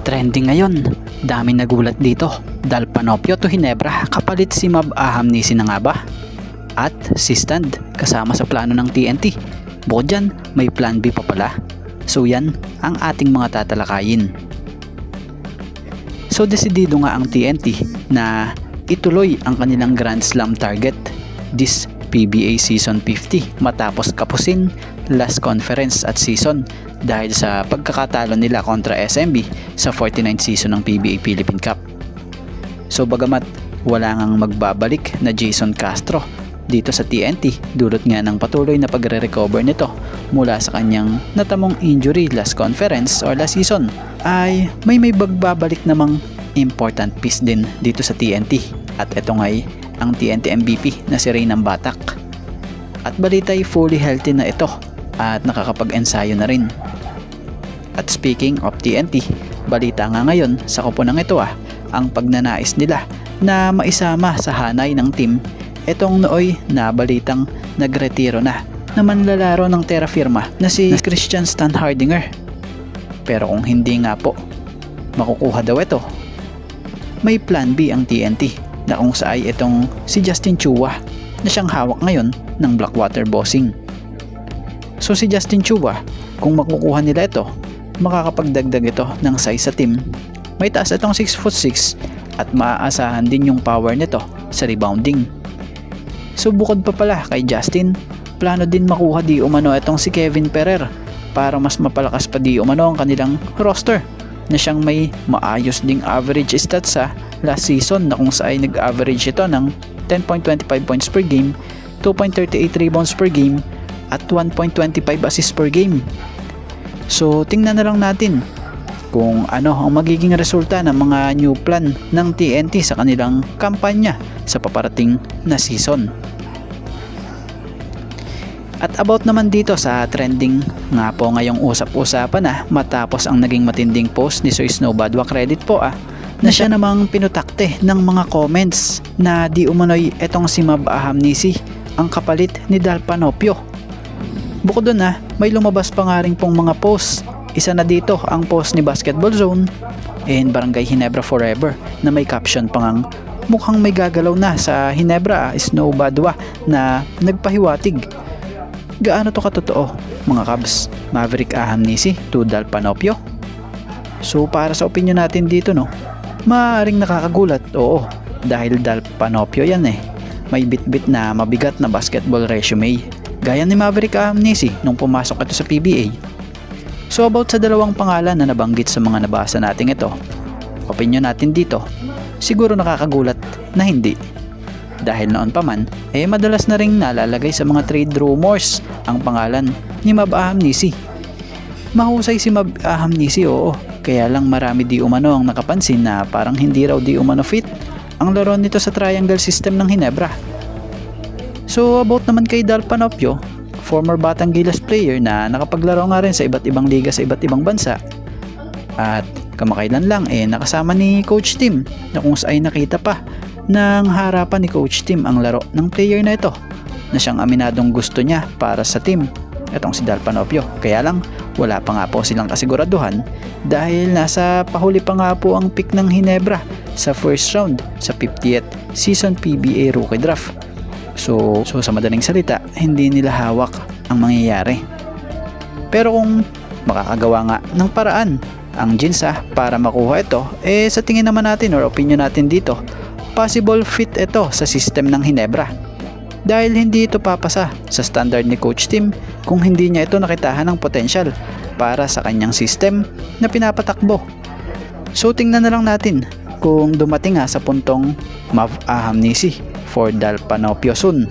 Trending ngayon, daming nagulat dito. Dal Panopio to Hinebra, kapalit si Mab Ahamnisi na nga ba? At si Stand kasama sa plano ng TNT. Bukod dyan, may plan B pa pala. So yan ang ating mga tatalakayin. So desidido nga ang TNT na ituloy ang kanilang Grand Slam target this PBA Season 50 matapos kapusin last conference at season dahil sa pagkakatalo nila kontra SMB sa 49th season ng PBA Philippine Cup. So bagamat wala ngang magbabalik na Jason Castro dito sa TNT dulot nga ng patuloy na pagre-recover nito mula sa kanyang natamong injury last conference or last season, ay may magbabalik namang important piece din dito sa TNT at ito nga'y ang TNT MVP na si Reynan Batak. At balita'y fully healthy na ito at nakakapag-ensayo na rin. At speaking of TNT, balita nga ngayon sa koponan ito ang pagnanais nila na maisama sa hanay ng team itong nooy na balitang nagretiro na manlalaro ng Terra Firma na si Christian Stan Hardinger. Pero kung hindi nga po makukuha daw ito, may plan B ang TNT na kung saay itong si Justin Chua na siyang hawak ngayon ng Blackwater Bossing. So si Justin Chua, kung makukuha nila ito, makakapagdagdag ito ng size sa team. May taas itong 6'6" at maaasahan din yung power nito sa rebounding. So bukod pa pala kay Justin, plano din makuha di umano itong si Kevin Ferrer para mas mapalakas pa di umano ang kanilang roster na siyang may maayos ding average stats sa last season na kung saan nag-average ito ng 10.25 points per game, 2.38 rebounds per game at 1.25 assists per game. So tingnan na lang natin kung ano ang magiging resulta ng mga new plan ng TNT sa kanilang kampanya sa paparating na season. At about naman dito sa trending nga po ngayong usap-usapan matapos ang naging matinding post ni Sir Snowbadwa, credit po na siya namang pinutakte ng mga comments na di umano'y etong si Mab Ahamnisi ang kapalit ni Dal Panopio. Bukod dun may lumabas pa nga rin pong mga posts. Isa na dito ang post ni Basketball Zone and Barangay Hinebra Forever na may caption pa ngang mukhang may gagalaw na sa Hinebra Snowbadwa na nagpahiwatig. Gaano to katotoo mga Cubs? Maverick Ahamnisi to Dal Panopio? So para sa opinion natin dito maaaring nakakagulat, oo, dahil Dal Panopio yan may bit-bit na mabigat na basketball resume gaya ni Maverick Ahamnisi nung pumasok ito sa PBA. So about sa dalawang pangalan na nabanggit sa mga nabasa natin ito, opinion natin dito, siguro nakakagulat na hindi. Dahil noon pa man, madalas na ring nalalagay sa mga trade rumors ang pangalan ni Mab Ahamnisi. Mahusay si Mab Ahamnisi, oo, kaya lang marami di umano ang nakapansin na parang hindi raw di umano fit ang laro nito sa triangle system ng Hinebra. So about naman kay Dal Panopio, former Batang Gilas player na nakapaglaro nga rin sa iba't ibang liga sa iba't ibang bansa. At kamakailan lang nakasama ni Coach Tim na kung saan nakita pa ng harapan ni Coach Tim ang laro ng player na ito na siyang aminadong gusto niya para sa team, itong si Dal Panopio. Kaya lang wala pa nga po silang kasiguraduhan dahil nasa pahuli pa nga po ang pick ng Hinebra sa first round sa 50th season PBA rookie draft. So sa madaling salita, hindi nila hawak ang mangyayari. Pero kung makakagawa nga ng paraan ang Gins para makuha ito, sa tingin naman natin or opinion natin dito, possible fit ito sa system ng Hinebra. Dahil hindi ito papasa sa standard ni Coach Tim kung hindi niya ito nakitahan ng potential para sa kanyang system na pinapatakbo. So tingnan na lang natin kung dumating sa puntong Mab Ahamnisi for Dal Panopio soon.